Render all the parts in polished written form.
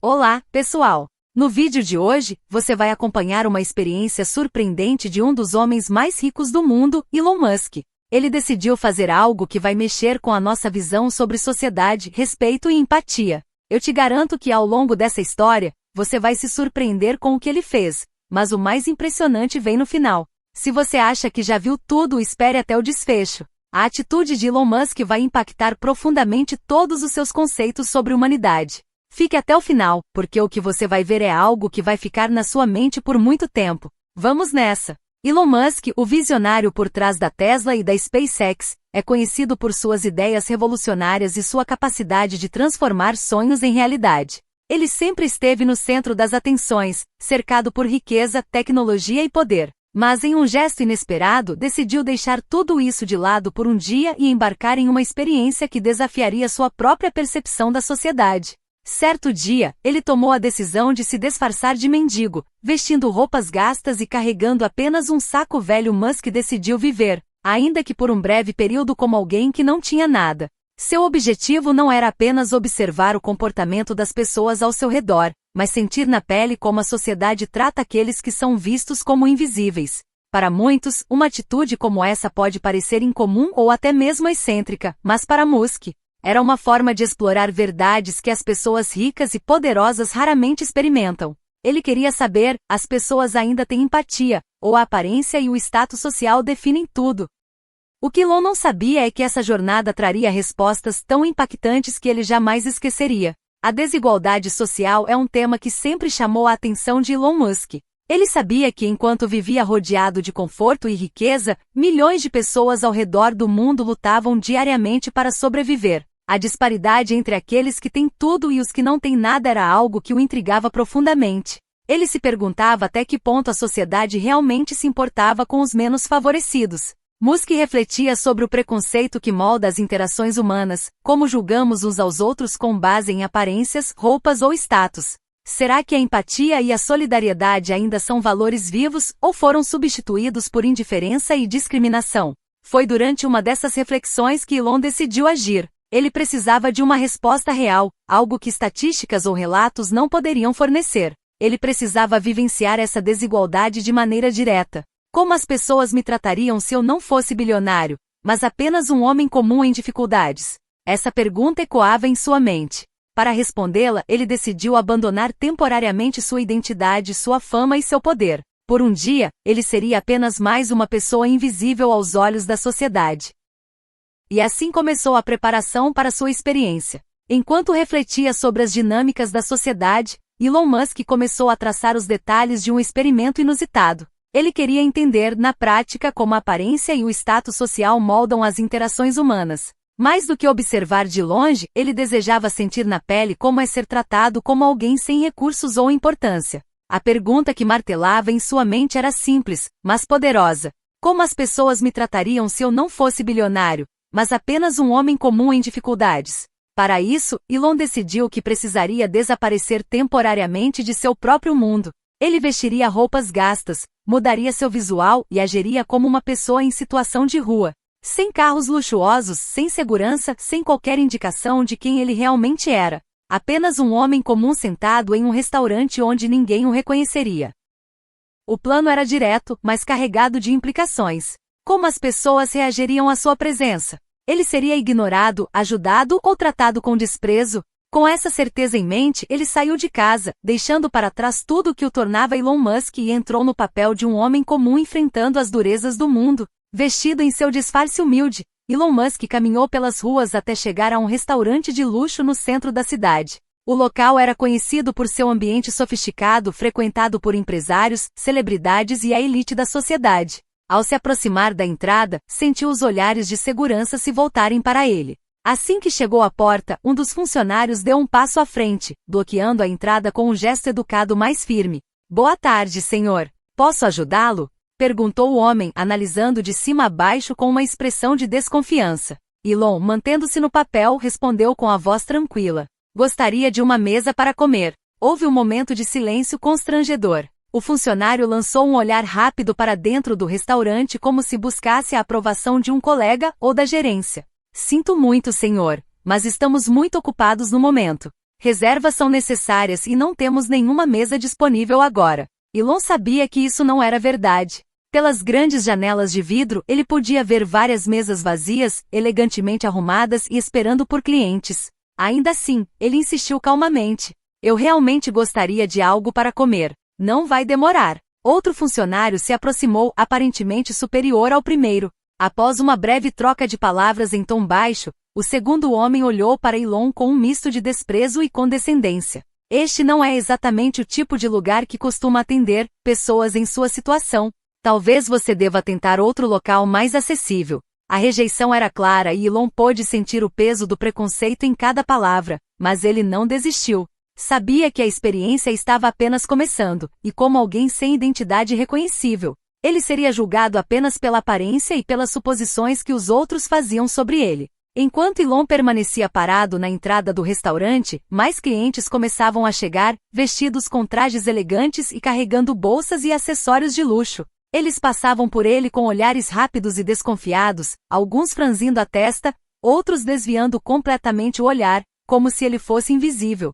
Olá, pessoal! No vídeo de hoje, você vai acompanhar uma experiência surpreendente de um dos homens mais ricos do mundo, Elon Musk. Ele decidiu fazer algo que vai mexer com a nossa visão sobre sociedade, respeito e empatia. Eu te garanto que ao longo dessa história, você vai se surpreender com o que ele fez, mas o mais impressionante vem no final. Se você acha que já viu tudo, espere até o desfecho. A atitude de Elon Musk vai impactar profundamente todos os seus conceitos sobre humanidade. Fique até o final, porque o que você vai ver é algo que vai ficar na sua mente por muito tempo. Vamos nessa! Elon Musk, o visionário por trás da Tesla e da SpaceX, é conhecido por suas ideias revolucionárias e sua capacidade de transformar sonhos em realidade. Ele sempre esteve no centro das atenções, cercado por riqueza, tecnologia e poder. Mas em um gesto inesperado, decidiu deixar tudo isso de lado por um dia e embarcar em uma experiência que desafiaria sua própria percepção da sociedade. Certo dia, ele tomou a decisão de se disfarçar de mendigo, vestindo roupas gastas e carregando apenas um saco velho. Musk decidiu viver, ainda que por um breve período, como alguém que não tinha nada. Seu objetivo não era apenas observar o comportamento das pessoas ao seu redor, mas sentir na pele como a sociedade trata aqueles que são vistos como invisíveis. Para muitos, uma atitude como essa pode parecer incomum ou até mesmo excêntrica, mas para Musk, era uma forma de explorar verdades que as pessoas ricas e poderosas raramente experimentam. Ele queria saber, as pessoas ainda têm empatia, ou a aparência e o status social definem tudo? O que Elon não sabia é que essa jornada traria respostas tão impactantes que ele jamais esqueceria. A desigualdade social é um tema que sempre chamou a atenção de Elon Musk. Ele sabia que enquanto vivia rodeado de conforto e riqueza, milhões de pessoas ao redor do mundo lutavam diariamente para sobreviver. A disparidade entre aqueles que têm tudo e os que não têm nada era algo que o intrigava profundamente. Ele se perguntava até que ponto a sociedade realmente se importava com os menos favorecidos. Musk refletia sobre o preconceito que molda as interações humanas, como julgamos uns aos outros com base em aparências, roupas ou status. Será que a empatia e a solidariedade ainda são valores vivos, ou foram substituídos por indiferença e discriminação? Foi durante uma dessas reflexões que Elon decidiu agir. Ele precisava de uma resposta real, algo que estatísticas ou relatos não poderiam fornecer. Ele precisava vivenciar essa desigualdade de maneira direta. Como as pessoas me tratariam se eu não fosse bilionário, mas apenas um homem comum em dificuldades? Essa pergunta ecoava em sua mente. Para respondê-la, ele decidiu abandonar temporariamente sua identidade, sua fama e seu poder. Por um dia, ele seria apenas mais uma pessoa invisível aos olhos da sociedade. E assim começou a preparação para sua experiência. Enquanto refletia sobre as dinâmicas da sociedade, Elon Musk começou a traçar os detalhes de um experimento inusitado. Ele queria entender, na prática, como a aparência e o status social moldam as interações humanas. Mais do que observar de longe, ele desejava sentir na pele como é ser tratado como alguém sem recursos ou importância. A pergunta que martelava em sua mente era simples, mas poderosa. Como as pessoas me tratariam se eu não fosse bilionário, mas apenas um homem comum em dificuldades? Para isso, Elon decidiu que precisaria desaparecer temporariamente de seu próprio mundo. Ele vestiria roupas gastas, mudaria seu visual e agiria como uma pessoa em situação de rua. Sem carros luxuosos, sem segurança, sem qualquer indicação de quem ele realmente era. Apenas um homem comum sentado em um restaurante onde ninguém o reconheceria. O plano era direto, mas carregado de implicações. Como as pessoas reagiriam à sua presença? Ele seria ignorado, ajudado ou tratado com desprezo? Com essa certeza em mente, ele saiu de casa, deixando para trás tudo o que o tornava Elon Musk e entrou no papel de um homem comum enfrentando as durezas do mundo. Vestido em seu disfarce humilde, Elon Musk caminhou pelas ruas até chegar a um restaurante de luxo no centro da cidade. O local era conhecido por seu ambiente sofisticado, frequentado por empresários, celebridades e a elite da sociedade. Ao se aproximar da entrada, sentiu os olhares de segurança se voltarem para ele. Assim que chegou à porta, um dos funcionários deu um passo à frente, bloqueando a entrada com um gesto educado mais firme. "Boa tarde, senhor. Posso ajudá-lo?" perguntou o homem, analisando de cima a baixo com uma expressão de desconfiança. Elon, mantendo-se no papel, respondeu com a voz tranquila. "Gostaria de uma mesa para comer." Houve um momento de silêncio constrangedor. O funcionário lançou um olhar rápido para dentro do restaurante como se buscasse a aprovação de um colega ou da gerência. "Sinto muito, senhor, mas estamos muito ocupados no momento." Reservas são necessárias e não temos nenhuma mesa disponível agora. Elon sabia que isso não era verdade. Pelas grandes janelas de vidro, ele podia ver várias mesas vazias, elegantemente arrumadas e esperando por clientes. Ainda assim, ele insistiu calmamente. Eu realmente gostaria de algo para comer. Não vai demorar. Outro funcionário se aproximou, aparentemente superior ao primeiro. Após uma breve troca de palavras em tom baixo, o segundo homem olhou para Elon com um misto de desprezo e condescendência. Este não é exatamente o tipo de lugar que costuma atender pessoas em sua situação. Talvez você deva tentar outro local mais acessível. A rejeição era clara e Elon pôde sentir o peso do preconceito em cada palavra, mas ele não desistiu. Sabia que a experiência estava apenas começando, e como alguém sem identidade reconhecível, ele seria julgado apenas pela aparência e pelas suposições que os outros faziam sobre ele. Enquanto Elon permanecia parado na entrada do restaurante, mais clientes começavam a chegar, vestidos com trajes elegantes e carregando bolsas e acessórios de luxo. Eles passavam por ele com olhares rápidos e desconfiados, alguns franzindo a testa, outros desviando completamente o olhar, como se ele fosse invisível.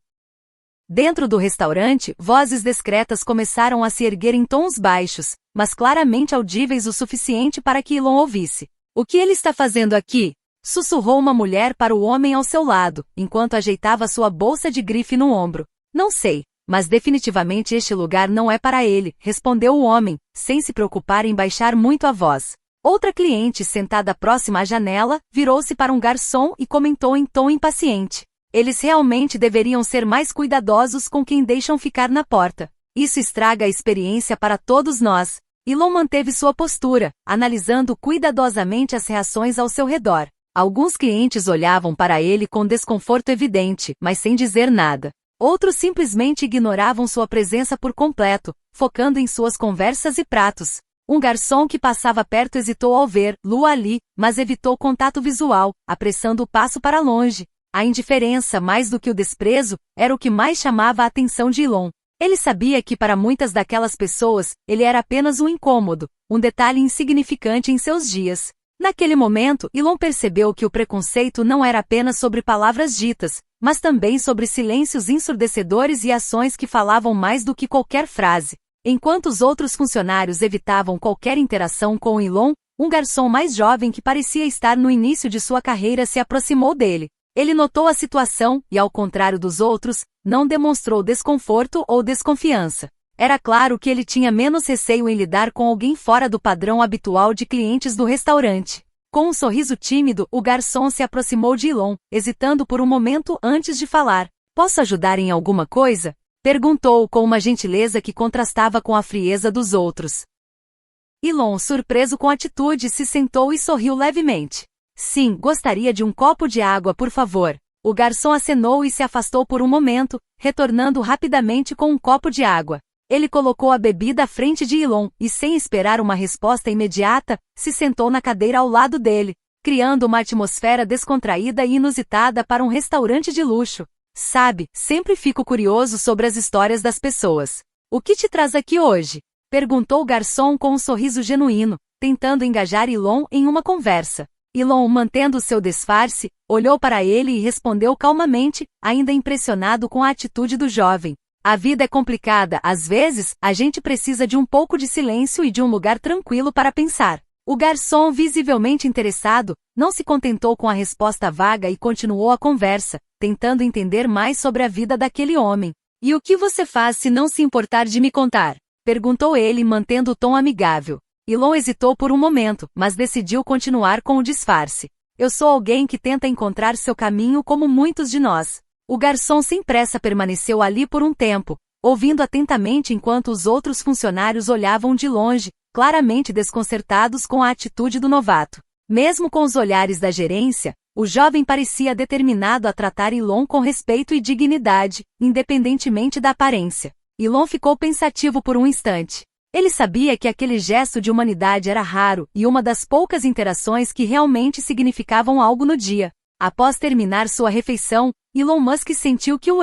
Dentro do restaurante, vozes discretas começaram a se erguer em tons baixos, mas claramente audíveis o suficiente para que Elon ouvisse. "O que ele está fazendo aqui?" sussurrou uma mulher para o homem ao seu lado, enquanto ajeitava sua bolsa de grife no ombro. "Não sei, mas definitivamente este lugar não é para ele", respondeu o homem, sem se preocupar em baixar muito a voz. Outra cliente sentada próxima à janela, virou-se para um garçom e comentou em tom impaciente. "Eles realmente deveriam ser mais cuidadosos com quem deixam ficar na porta. Isso estraga a experiência para todos nós." Elon manteve sua postura, analisando cuidadosamente as reações ao seu redor. Alguns clientes olhavam para ele com desconforto evidente, mas sem dizer nada. Outros simplesmente ignoravam sua presença por completo, focando em suas conversas e pratos. Um garçom que passava perto hesitou ao ver Lu ali, mas evitou contato visual, apressando o passo para longe. A indiferença, mais do que o desprezo, era o que mais chamava a atenção de Elon. Ele sabia que para muitas daquelas pessoas, ele era apenas um incômodo, um detalhe insignificante em seus dias. Naquele momento, Elon percebeu que o preconceito não era apenas sobre palavras ditas, mas também sobre silêncios ensurdecedores e ações que falavam mais do que qualquer frase. Enquanto os outros funcionários evitavam qualquer interação com Elon, um garçom mais jovem que parecia estar no início de sua carreira se aproximou dele. Ele notou a situação e, ao contrário dos outros, não demonstrou desconforto ou desconfiança. Era claro que ele tinha menos receio em lidar com alguém fora do padrão habitual de clientes do restaurante. Com um sorriso tímido, o garçom se aproximou de Elon, hesitando por um momento antes de falar. "Posso ajudar em alguma coisa?" perguntou com uma gentileza que contrastava com a frieza dos outros. Elon, surpreso com a atitude, se sentou e sorriu levemente. "Sim, gostaria de um copo de água, por favor." O garçom acenou e se afastou por um momento, retornando rapidamente com um copo de água. Ele colocou a bebida à frente de Elon, e sem esperar uma resposta imediata, se sentou na cadeira ao lado dele, criando uma atmosfera descontraída e inusitada para um restaurante de luxo. "Sabe, sempre fico curioso sobre as histórias das pessoas. O que te traz aqui hoje?" perguntou o garçom com um sorriso genuíno, tentando engajar Elon em uma conversa. Elon, mantendo seu disfarce, olhou para ele e respondeu calmamente, ainda impressionado com a atitude do jovem. "A vida é complicada, às vezes, a gente precisa de um pouco de silêncio e de um lugar tranquilo para pensar." O garçom, visivelmente interessado, não se contentou com a resposta vaga e continuou a conversa, tentando entender mais sobre a vida daquele homem. "E o que você faz se não se importar de me contar?" perguntou ele, mantendo o tom amigável. Elon hesitou por um momento, mas decidiu continuar com o disfarce. "Eu sou alguém que tenta encontrar seu caminho como muitos de nós." O garçom sem pressa permaneceu ali por um tempo, ouvindo atentamente enquanto os outros funcionários olhavam de longe, claramente desconcertados com a atitude do novato. Mesmo com os olhares da gerência, o jovem parecia determinado a tratar Elon com respeito e dignidade, independentemente da aparência. Elon ficou pensativo por um instante. Ele sabia que aquele gesto de humanidade era raro e uma das poucas interações que realmente significavam algo no dia. Após terminar sua refeição, Elon Musk sentiu que o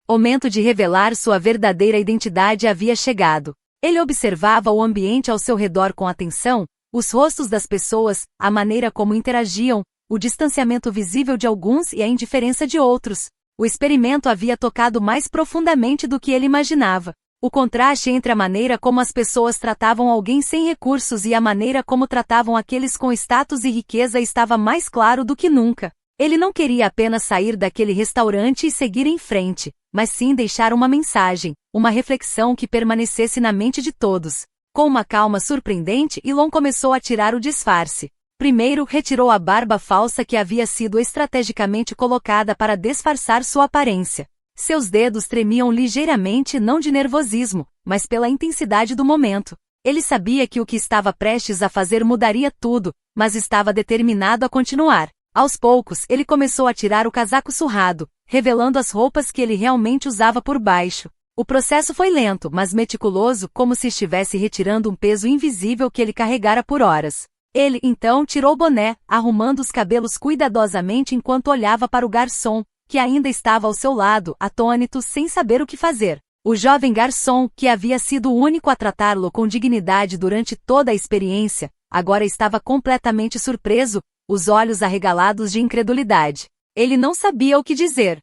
momento de revelar sua verdadeira identidade havia chegado. Ele observava o ambiente ao seu redor com atenção, os rostos das pessoas, a maneira como interagiam, o distanciamento visível de alguns e a indiferença de outros. O experimento havia tocado mais profundamente do que ele imaginava. O contraste entre a maneira como as pessoas tratavam alguém sem recursos e a maneira como tratavam aqueles com status e riqueza estava mais claro do que nunca. Ele não queria apenas sair daquele restaurante e seguir em frente, mas sim deixar uma mensagem, uma reflexão que permanecesse na mente de todos. Com uma calma surpreendente, Elon começou a tirar o disfarce. Primeiro, retirou a barba falsa que havia sido estrategicamente colocada para disfarçar sua aparência. Seus dedos tremiam ligeiramente, não de nervosismo, mas pela intensidade do momento. Ele sabia que o que estava prestes a fazer mudaria tudo, mas estava determinado a continuar. Aos poucos, ele começou a tirar o casaco surrado, revelando as roupas que ele realmente usava por baixo. O processo foi lento, mas meticuloso, como se estivesse retirando um peso invisível que ele carregara por horas. Ele, então, tirou o boné, arrumando os cabelos cuidadosamente enquanto olhava para o garçom, que ainda estava ao seu lado, atônito, sem saber o que fazer. O jovem garçom, que havia sido o único a tratá-lo com dignidade durante toda a experiência, agora estava completamente surpreso, os olhos arregalados de incredulidade. Ele não sabia o que dizer.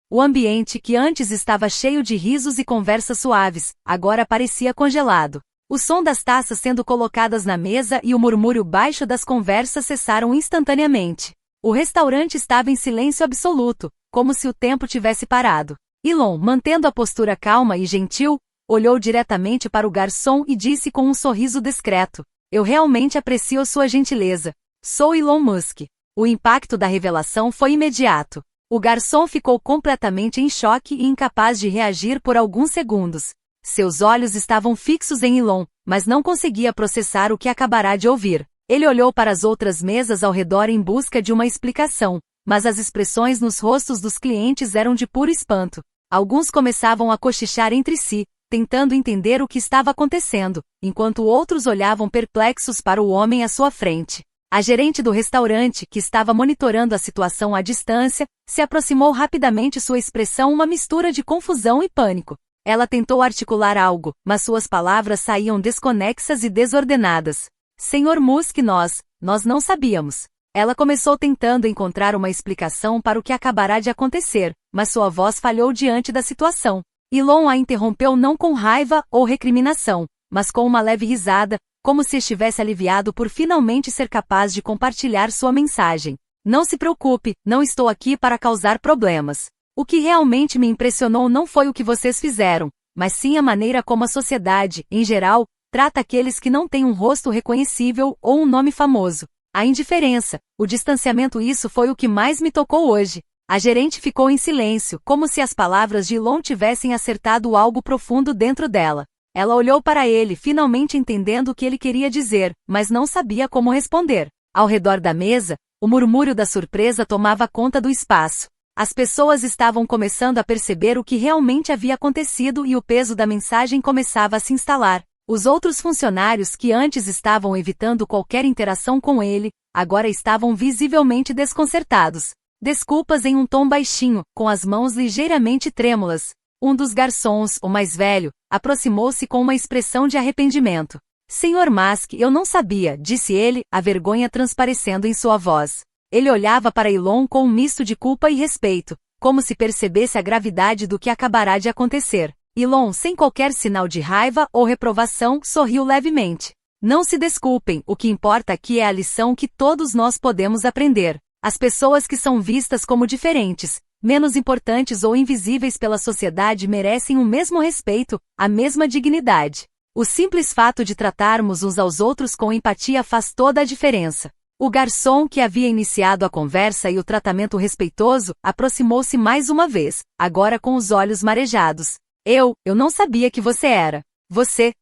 O ambiente que antes estava cheio de risos e conversas suaves, agora parecia congelado. O som das taças sendo colocadas na mesa e o murmúrio baixo das conversas cessaram instantaneamente. O restaurante estava em silêncio absoluto, como se o tempo tivesse parado. Elon, mantendo a postura calma e gentil, olhou diretamente para o garçom e disse com um sorriso discreto: "Eu realmente aprecio sua gentileza. Sou Elon Musk." O impacto da revelação foi imediato. O garçom ficou completamente em choque e incapaz de reagir por alguns segundos. Seus olhos estavam fixos em Elon, mas não conseguia processar o que acabará de ouvir. Ele olhou para as outras mesas ao redor em busca de uma explicação, mas as expressões nos rostos dos clientes eram de puro espanto. Alguns começavam a cochichar entre si, tentando entender o que estava acontecendo, enquanto outros olhavam perplexos para o homem à sua frente. A gerente do restaurante, que estava monitorando a situação à distância, se aproximou rapidamente, sua expressão uma mistura de confusão e pânico. Ela tentou articular algo, mas suas palavras saíam desconexas e desordenadas. "Senhor Musk, nós não sabíamos." Ela começou tentando encontrar uma explicação para o que acabará de acontecer, mas sua voz falhou diante da situação. Elon a interrompeu não com raiva ou recriminação, mas com uma leve risada, como se estivesse aliviado por finalmente ser capaz de compartilhar sua mensagem. "Não se preocupe, não estou aqui para causar problemas. O que realmente me impressionou não foi o que vocês fizeram, mas sim a maneira como a sociedade, em geral, trata aqueles que não têm um rosto reconhecível ou um nome famoso. A indiferença, o distanciamento, isso foi o que mais me tocou hoje." A gerente ficou em silêncio, como se as palavras de Elon tivessem acertado algo profundo dentro dela. Ela olhou para ele, finalmente entendendo o que ele queria dizer, mas não sabia como responder. Ao redor da mesa, o murmúrio da surpresa tomava conta do espaço. As pessoas estavam começando a perceber o que realmente havia acontecido e o peso da mensagem começava a se instalar. Os outros funcionários que antes estavam evitando qualquer interação com ele, agora estavam visivelmente desconcertados. Desculpas em um tom baixinho, com as mãos ligeiramente trêmulas. Um dos garçons, o mais velho, aproximou-se com uma expressão de arrependimento. "Senhor Musk, eu não sabia", disse ele, a vergonha transparecendo em sua voz. Ele olhava para Elon com um misto de culpa e respeito, como se percebesse a gravidade do que acabará de acontecer. Elon, sem qualquer sinal de raiva ou reprovação, sorriu levemente. "Não se desculpem, o que importa aqui é a lição que todos nós podemos aprender. As pessoas que são vistas como diferentes, menos importantes ou invisíveis pela sociedade merecem o mesmo respeito, a mesma dignidade. O simples fato de tratarmos uns aos outros com empatia faz toda a diferença." O garçom, que havia iniciado a conversa e o tratamento respeitoso, aproximou-se mais uma vez, agora com os olhos marejados. Eu não sabia que você era.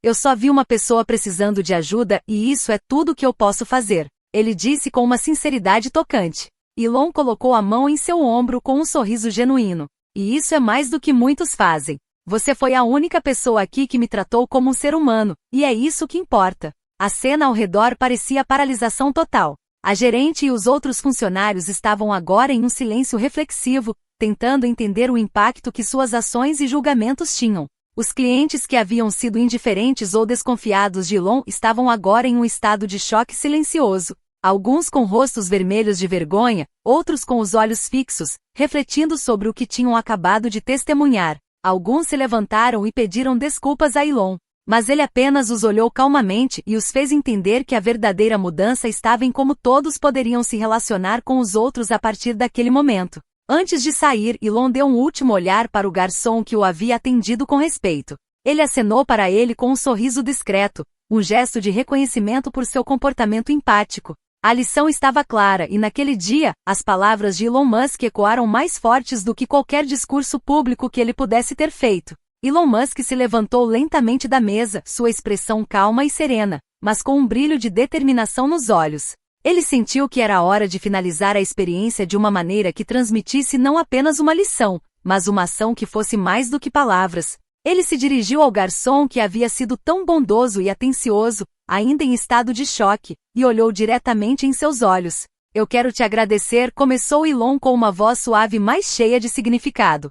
Eu só vi uma pessoa precisando de ajuda e isso é tudo que eu posso fazer." Ele disse com uma sinceridade tocante. Elon colocou a mão em seu ombro com um sorriso genuíno. "E isso é mais do que muitos fazem. Você foi a única pessoa aqui que me tratou como um ser humano, e é isso que importa." A cena ao redor parecia paralisação total. A gerente e os outros funcionários estavam agora em um silêncio reflexivo, tentando entender o impacto que suas ações e julgamentos tinham. Os clientes que haviam sido indiferentes ou desconfiados de Elon estavam agora em um estado de choque silencioso. Alguns com rostos vermelhos de vergonha, outros com os olhos fixos, refletindo sobre o que tinham acabado de testemunhar. Alguns se levantaram e pediram desculpas a Elon. Mas ele apenas os olhou calmamente e os fez entender que a verdadeira mudança estava em como todos poderiam se relacionar com os outros a partir daquele momento. Antes de sair, Elon deu um último olhar para o garçom que o havia atendido com respeito. Ele acenou para ele com um sorriso discreto, um gesto de reconhecimento por seu comportamento empático. A lição estava clara e naquele dia, as palavras de Elon Musk ecoaram mais fortes do que qualquer discurso público que ele pudesse ter feito. Elon Musk se levantou lentamente da mesa, sua expressão calma e serena, mas com um brilho de determinação nos olhos. Ele sentiu que era hora de finalizar a experiência de uma maneira que transmitisse não apenas uma lição, mas uma ação que fosse mais do que palavras. Ele se dirigiu ao garçom que havia sido tão bondoso e atencioso, ainda em estado de choque, e olhou diretamente em seus olhos. "Eu quero te agradecer", começou Elon com uma voz suave mais cheia de significado.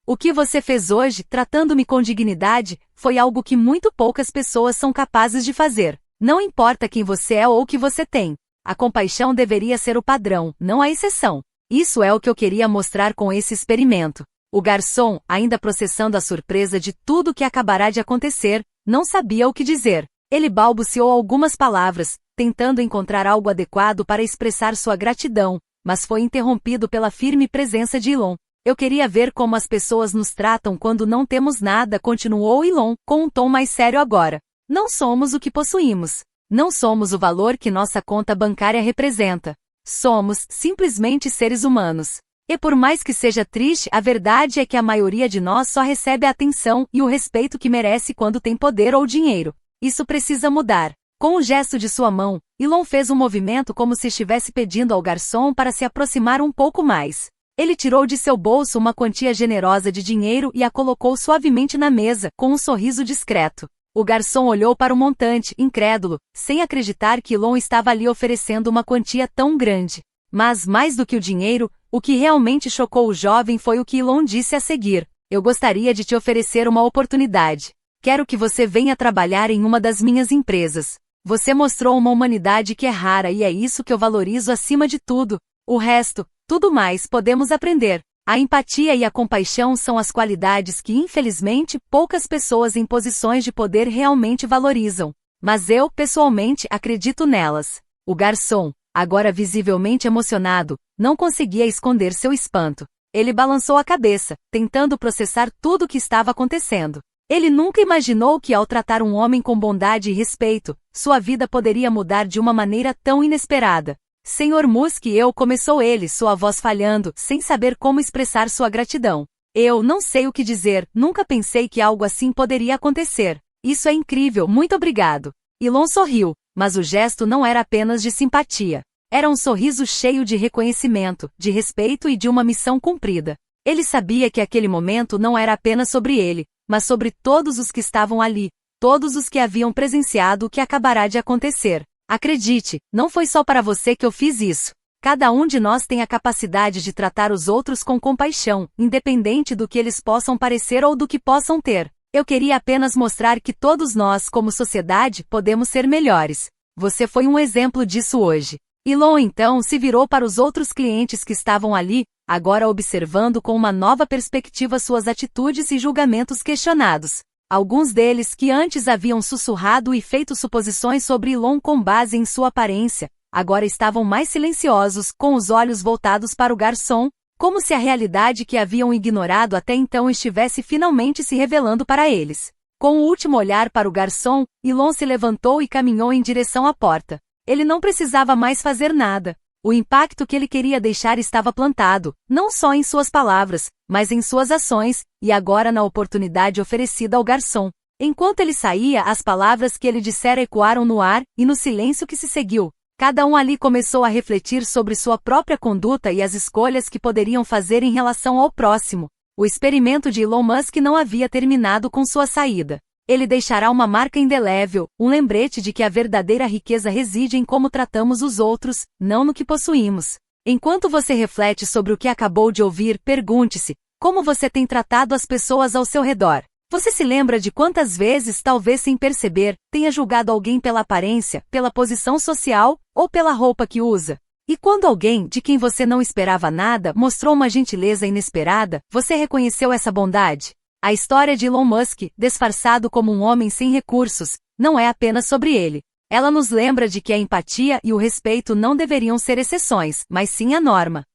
"O que você fez hoje, tratando-me com dignidade, foi algo que muito poucas pessoas são capazes de fazer. Não importa quem você é ou o que você tem. A compaixão deveria ser o padrão, não a exceção. Isso é o que eu queria mostrar com esse experimento." O garçom, ainda processando a surpresa de tudo o que acabará de acontecer, não sabia o que dizer. Ele balbuciou algumas palavras, tentando encontrar algo adequado para expressar sua gratidão, mas foi interrompido pela firme presença de Elon. "Eu queria ver como as pessoas nos tratam quando não temos nada", continuou Elon, com um tom mais sério agora. "Não somos o que possuímos. Não somos o valor que nossa conta bancária representa. Somos, simplesmente, seres humanos. E por mais que seja triste, a verdade é que a maioria de nós só recebe a atenção e o respeito que merece quando tem poder ou dinheiro. Isso precisa mudar." Com um gesto de sua mão, Elon fez um movimento como se estivesse pedindo ao garçom para se aproximar um pouco mais. Ele tirou de seu bolso uma quantia generosa de dinheiro e a colocou suavemente na mesa, com um sorriso discreto. O garçom olhou para o montante, incrédulo, sem acreditar que Elon estava ali oferecendo uma quantia tão grande. Mas, mais do que o dinheiro, o que realmente chocou o jovem foi o que Elon disse a seguir: "Eu gostaria de te oferecer uma oportunidade. Quero que você venha trabalhar em uma das minhas empresas. Você mostrou uma humanidade que é rara e é isso que eu valorizo acima de tudo. O resto, tudo mais, podemos aprender." A empatia e a compaixão são as qualidades que, infelizmente, poucas pessoas em posições de poder realmente valorizam. Mas eu, pessoalmente, acredito nelas. O garçom, agora visivelmente emocionado, não conseguia esconder seu espanto. Ele balançou a cabeça, tentando processar tudo o que estava acontecendo. Ele nunca imaginou que, ao tratar um homem com bondade e respeito, sua vida poderia mudar de uma maneira tão inesperada. "Senhor Musk", começou ele, sua voz falhando, sem saber como expressar sua gratidão. "Eu não sei o que dizer, nunca pensei que algo assim poderia acontecer. Isso é incrível, muito obrigado." Elon sorriu, mas o gesto não era apenas de simpatia. Era um sorriso cheio de reconhecimento, de respeito e de uma missão cumprida. Ele sabia que aquele momento não era apenas sobre ele, mas sobre todos os que estavam ali, todos os que haviam presenciado o que acabará de acontecer. "Acredite, não foi só para você que eu fiz isso. Cada um de nós tem a capacidade de tratar os outros com compaixão, independente do que eles possam parecer ou do que possam ter. Eu queria apenas mostrar que todos nós, como sociedade, podemos ser melhores. Você foi um exemplo disso hoje." Elon então se virou para os outros clientes que estavam ali, agora observando com uma nova perspectiva suas atitudes e julgamentos questionados. Alguns deles, que antes haviam sussurrado e feito suposições sobre Elon com base em sua aparência, agora estavam mais silenciosos, com os olhos voltados para o garçom, como se a realidade que haviam ignorado até então estivesse finalmente se revelando para eles. Com o último olhar para o garçom, Elon se levantou e caminhou em direção à porta. Ele não precisava mais fazer nada. O impacto que ele queria deixar estava plantado, não só em suas palavras, mas em suas ações, e agora na oportunidade oferecida ao garçom. Enquanto ele saía, as palavras que ele dissera ecoaram no ar, e no silêncio que se seguiu, cada um ali começou a refletir sobre sua própria conduta e as escolhas que poderiam fazer em relação ao próximo. O experimento de Elon Musk não havia terminado com sua saída. Ele deixará uma marca indelével, um lembrete de que a verdadeira riqueza reside em como tratamos os outros, não no que possuímos. Enquanto você reflete sobre o que acabou de ouvir, pergunte-se: como você tem tratado as pessoas ao seu redor? Você se lembra de quantas vezes, talvez sem perceber, tenha julgado alguém pela aparência, pela posição social, ou pela roupa que usa? E quando alguém, de quem você não esperava nada, mostrou uma gentileza inesperada, você reconheceu essa bondade? A história de Elon Musk, disfarçado como um homem sem recursos, não é apenas sobre ele. Ela nos lembra de que a empatia e o respeito não deveriam ser exceções, mas sim a norma.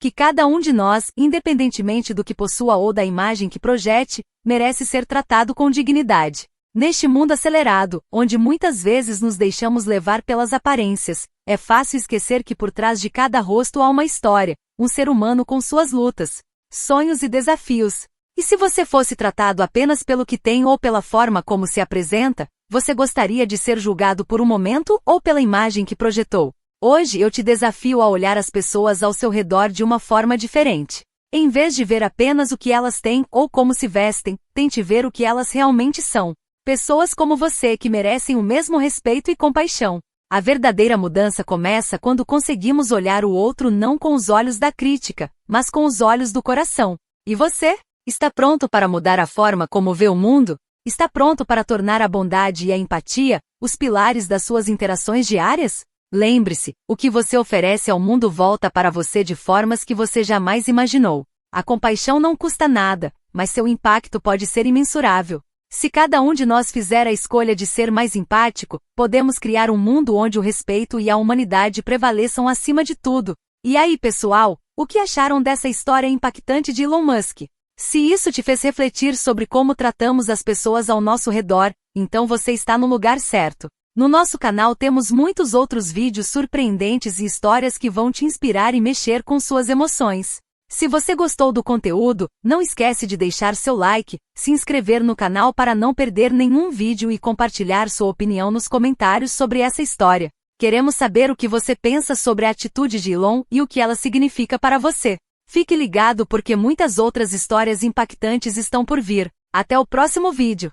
Que cada um de nós, independentemente do que possua ou da imagem que projete, merece ser tratado com dignidade. Neste mundo acelerado, onde muitas vezes nos deixamos levar pelas aparências, é fácil esquecer que por trás de cada rosto há uma história, um ser humano com suas lutas, sonhos e desafios. E se você fosse tratado apenas pelo que tem ou pela forma como se apresenta, você gostaria de ser julgado por um momento ou pela imagem que projetou? Hoje eu te desafio a olhar as pessoas ao seu redor de uma forma diferente. Em vez de ver apenas o que elas têm ou como se vestem, tente ver o que elas realmente são. Pessoas como você que merecem o mesmo respeito e compaixão. A verdadeira mudança começa quando conseguimos olhar o outro não com os olhos da crítica, mas com os olhos do coração. E você? Está pronto para mudar a forma como vê o mundo? Está pronto para tornar a bondade e a empatia os pilares das suas interações diárias? Lembre-se, o que você oferece ao mundo volta para você de formas que você jamais imaginou. A compaixão não custa nada, mas seu impacto pode ser imensurável. Se cada um de nós fizer a escolha de ser mais empático, podemos criar um mundo onde o respeito e a humanidade prevaleçam acima de tudo. E aí, pessoal, o que acharam dessa história impactante de Elon Musk? Se isso te fez refletir sobre como tratamos as pessoas ao nosso redor, então você está no lugar certo. No nosso canal temos muitos outros vídeos surpreendentes e histórias que vão te inspirar e mexer com suas emoções. Se você gostou do conteúdo, não esquece de deixar seu like, se inscrever no canal para não perder nenhum vídeo e compartilhar sua opinião nos comentários sobre essa história. Queremos saber o que você pensa sobre a atitude de Elon e o que ela significa para você. Fique ligado porque muitas outras histórias impactantes estão por vir. Até o próximo vídeo!